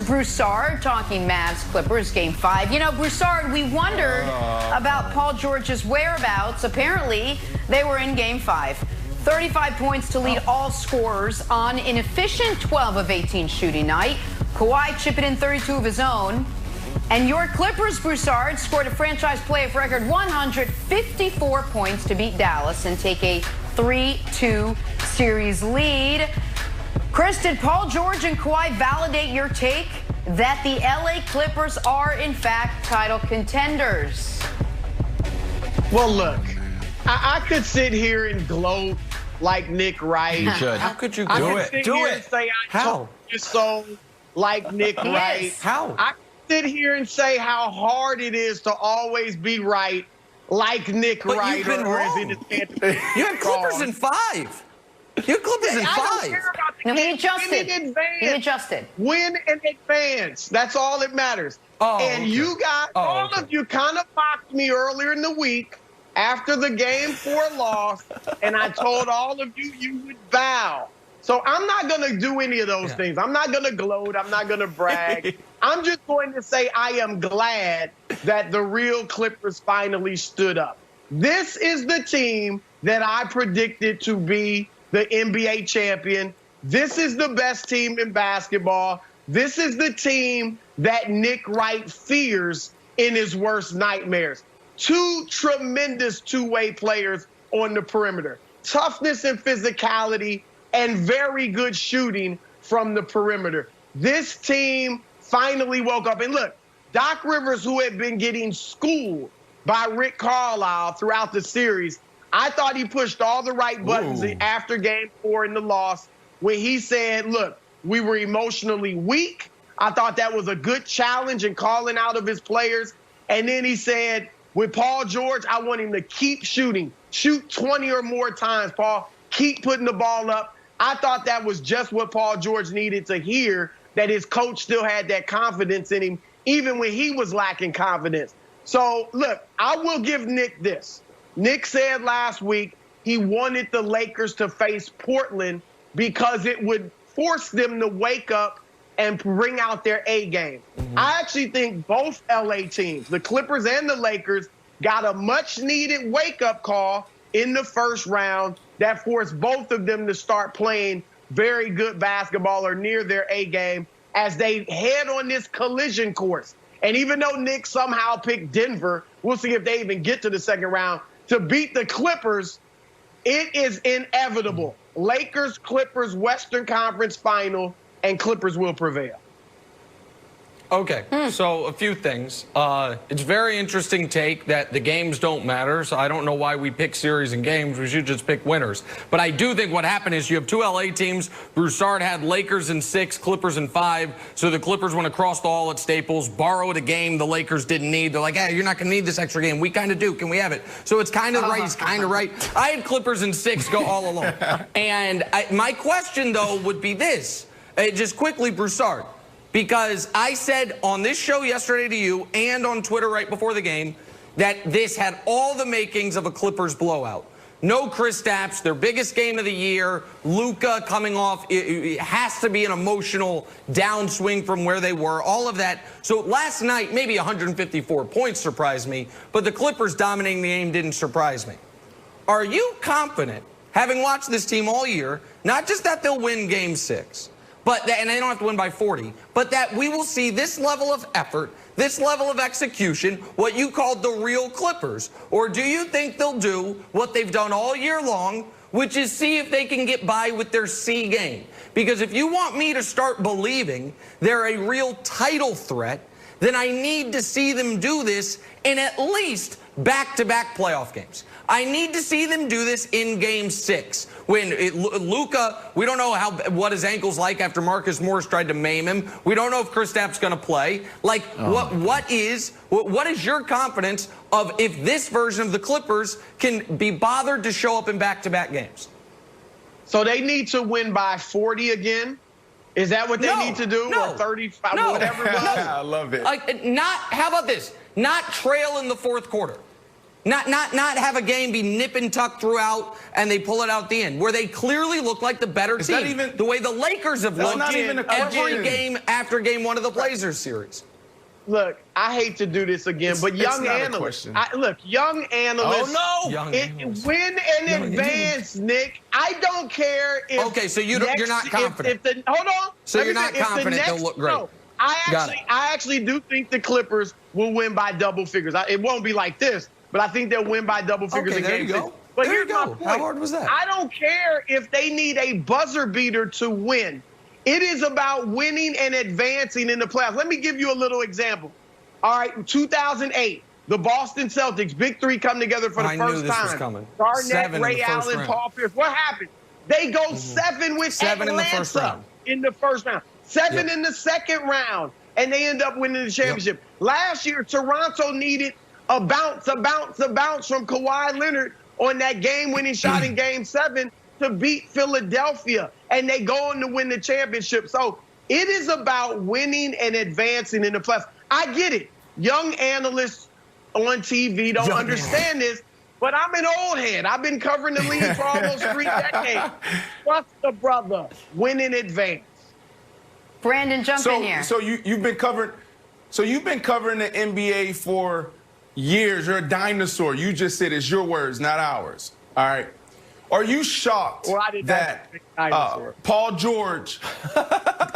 Broussard talking Mavs Clippers Game 5. You know, Broussard, we wondered about Paul George's whereabouts. Apparently, they were in Game 5. 35 points to lead all scorers on an efficient 12 of 18 shooting night. Kawhi chipping in 32 of his own. And your Clippers, Broussard, scored a franchise playoff record 154 points to beat Dallas and take a 3-2 series lead. Chris, did Paul George and Kawhi validate your take that the LA Clippers are, in fact, title contenders? Well, look, I could sit here and gloat like Nick Wright. You should. How could you do it? Do it. And say I told you so like Nick Wright. How? I could sit here and say how hard it is to always be right like Nick Wright. You've been wrong. You had Clippers in 5. You had Clippers in 5. I don't care about the he adjusted. Win in advance. He adjusted. Win in advance. That's all that matters. You guys, all of you kind of mocked me earlier in the week after the Game 4 loss, and I told all of you you would bow. So I'm not going to do any of those things. I'm not going to gloat. I'm not going to brag. I'm just going to say I am glad that the real Clippers finally stood up. This is the team that I predicted to be the NBA champion. This is the best team in basketball. This is the team that Nick Wright fears in his worst nightmares. Two tremendous two-way players on the perimeter. Toughness and physicality and very good shooting from the perimeter. This team finally woke up. And look, Doc Rivers, who had been getting schooled by Rick Carlisle throughout the series, I thought he pushed all the right buttons after Game 4 in the loss when he said, look, we were emotionally weak. I thought that was a good challenge in calling out of his players. And then he said, with Paul George, I want him to keep shooting. Shoot 20 or more times, Paul. Keep putting the ball up. I thought that was just what Paul George needed to hear, that his coach still had that confidence in him, even when he was lacking confidence. So, look, I will give Nick this. Nick said last week he wanted the Lakers to face Portland because it would force them to wake up and bring out their A game. I actually think both LA teams, the Clippers and the Lakers, got a much-needed wake-up call in the first round that forced both of them to start playing very good basketball or near their A game as they head on this collision course. And even though Nick somehow picked Denver, we'll see if they even get to the second round, to beat the Clippers, it is inevitable. Lakers, Clippers, Western Conference Final, and Clippers will prevail. Okay, so a few things. It's very interesting take that the games don't matter, so I don't know why we pick series and games. We should just pick winners. But I do think what happened is you have two LA teams. Broussard had Lakers in 6, Clippers in 5. So the Clippers went across the hall at Staples, borrowed a game the Lakers didn't need. They're like, hey, you're not going to need this extra game. We kind of do. Can we have it? So it's kind of right. He's kind of right. I had Clippers in 6 go all alone. And my question, though, would be this. Just quickly, Broussard. Because I said on this show yesterday to you and on Twitter right before the game that this had all the makings of a Clippers blowout. No Kristaps, their biggest game of the year. Luka coming off, it has to be an emotional downswing from where they were, all of that. So last night, maybe 154 points surprised me, but the Clippers dominating the game didn't surprise me. Are you confident, having watched this team all year, not just that they'll win Game 6, and they don't have to win by 40, but that we will see this level of effort, this level of execution, what you called the real Clippers? Or do you think they'll do what they've done all year long, which is see if they can get by with their C game? Because if you want me to start believing they're a real title threat, then I need to see them do this in at least back-to-back playoff games. I need to see them do this in Game 6. When Luka, we don't know what his ankle's like after Marcus Morris tried to maim him. We don't know if Kristaps going to play. Like, what is your confidence of if this version of the Clippers can be bothered to show up in back-to-back games? So they need to win by 40 again? Is that what they need to do? No. Or 35, whatever it was? I love it. How about this? Not trail in the fourth quarter. Not have a game be nip and tuck throughout and they pull it out the end, where they clearly look like the better team. Even, the way the Lakers have looked every game after game one of the Blazers series. Look, I hate to do this again, but young analysts. Young analysts. Oh no! Win and advance, Nick. I don't care if. Okay, so you're not confident. Hold on. So you're not confident they'll look great. No, I actually do think the Clippers will win by double figures. It won't be like this, but I think they'll win by double figures in game 6. But here's my point. How hard was that? I don't care if they need a buzzer beater to win. It is about winning and advancing in the playoffs. Let me give you a little example. All right, 2008, the Boston Celtics, big three come together for the first time. Garnett, Ray Allen, Paul Pierce. What happened? They go 7 with Atlanta in the first round. 7 in the second round, and they end up winning the championship. Last year, Toronto needed a bounce from Kawhi Leonard on that game-winning shot in Game 7 to beat Philadelphia, and they go on to win the championship. So it is about winning and advancing in the playoffs. I get it. Young analysts on TV don't understand this, but I'm an old head. I've been covering the league for almost 3 decades. Trust the brother. Win and advance. Brandon, jump in here. So you've been covering the NBA for years. You're a dinosaur. You just said it's your words, not ours. All right. Are you shocked that Paul George?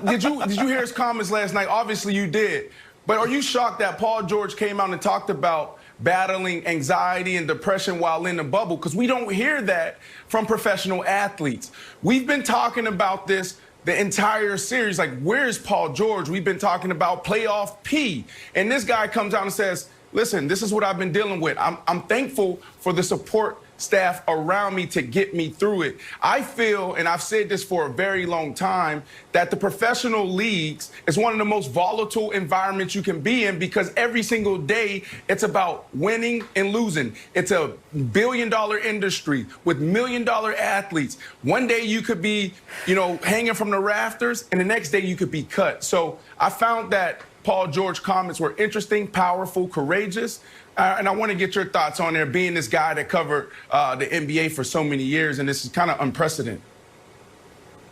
Did you hear his comments last night? Obviously you did. But are you shocked that Paul George came out and talked about battling anxiety and depression while in the bubble? Because we don't hear that from professional athletes. We've been talking about this the entire series. Like, where's Paul George? We've been talking about playoff P. And this guy comes out and says, listen, this is what I've been dealing with. I'm thankful for the support staff around me to get me through it. I feel, and I've said this for a very long time, that the professional leagues is one of the most volatile environments you can be in, because every single day it's about winning and losing. It's a billion-dollar industry with million-dollar athletes. One day you could be, hanging from the rafters, and the next day you could be cut. So I found that Paul George comments were interesting, powerful, courageous. And I want to get your thoughts on there, being this guy that covered the NBA for so many years, and this is kind of unprecedented.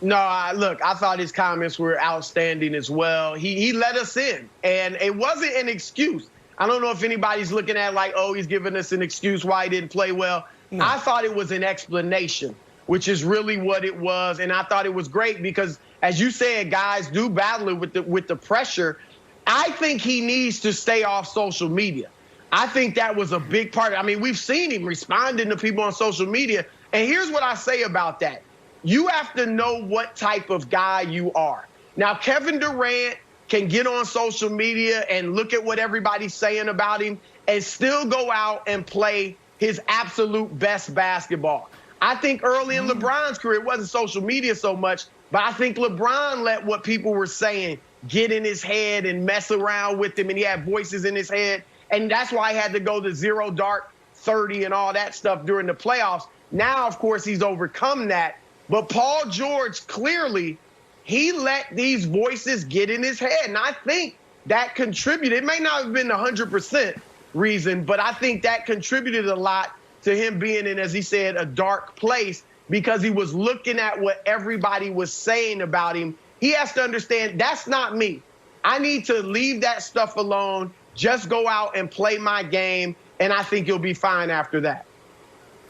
No, look, I thought his comments were outstanding as well. He let us in, and it wasn't an excuse. I don't know if anybody's looking at like, oh, he's giving us an excuse why he didn't play well. No. I thought it was an explanation, which is really what it was, and I thought it was great because, as you said, guys do battle it with the pressure. I think he needs to stay off social media. I think that was a big part. I mean, we've seen him responding to people on social media. And here's what I say about that. You have to know what type of guy you are. Now, Kevin Durant can get on social media and look at what everybody's saying about him and still go out and play his absolute best basketball. I think early in LeBron's career, it wasn't social media so much, but I think LeBron let what people were saying get in his head and mess around with him, and he had voices in his head. And that's why he had to go to 0 dark 30 and all that stuff during the playoffs. Now, of course, he's overcome that. But Paul George, clearly, he let these voices get in his head. And I think that contributed. It may not have been 100% reason, but I think that contributed a lot to him being in, as he said, a dark place, because he was looking at what everybody was saying about him. He has to understand, that's not me. I need to leave that stuff alone. Just go out and play my game, and I think you'll be fine after that.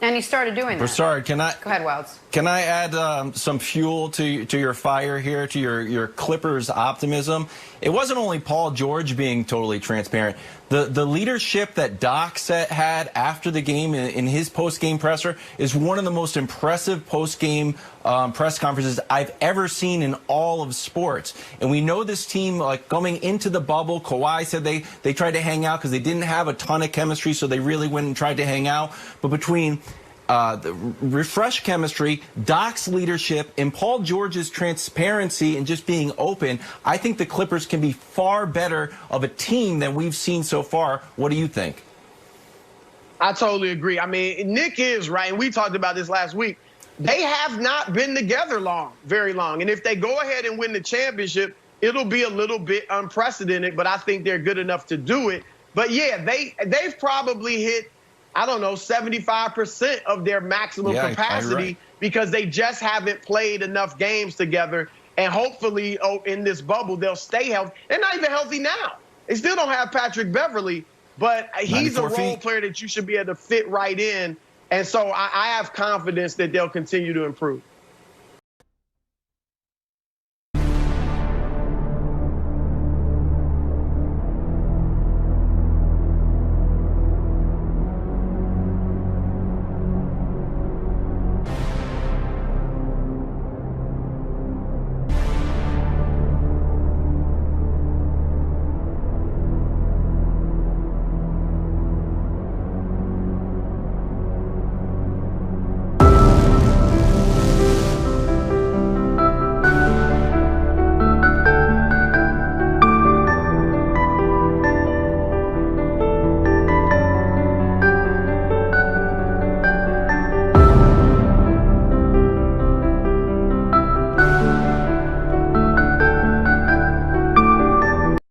And he started doing that. Broussard, can I go ahead, Wilds? Can I add some fuel to your fire here, to your Clippers optimism? It wasn't only Paul George being totally transparent. The leadership that Doc had after the game in his post-game presser is one of the most impressive post-game press conferences I've ever seen in all of sports. And we know this team, like going into the bubble, Kawhi said they tried to hang out because they didn't have a ton of chemistry, so they really went and tried to hang out. But between the refresh chemistry, Doc's leadership, and Paul George's transparency and just being open, I think the Clippers can be far better of a team than we've seen so far. What do you think? I totally agree. I mean, Nick is right, and we talked about this last week. They have not been together very long. And if they go ahead and win the championship, it'll be a little bit unprecedented, but I think they're good enough to do it. But, yeah, they've probably hit I don't know, 75% of their maximum capacity because they just haven't played enough games together. And hopefully, in this bubble, they'll stay healthy. They're not even healthy now. They still don't have Patrick Beverly, but he's a role player that you should be able to fit right in. And so I have confidence that they'll continue to improve.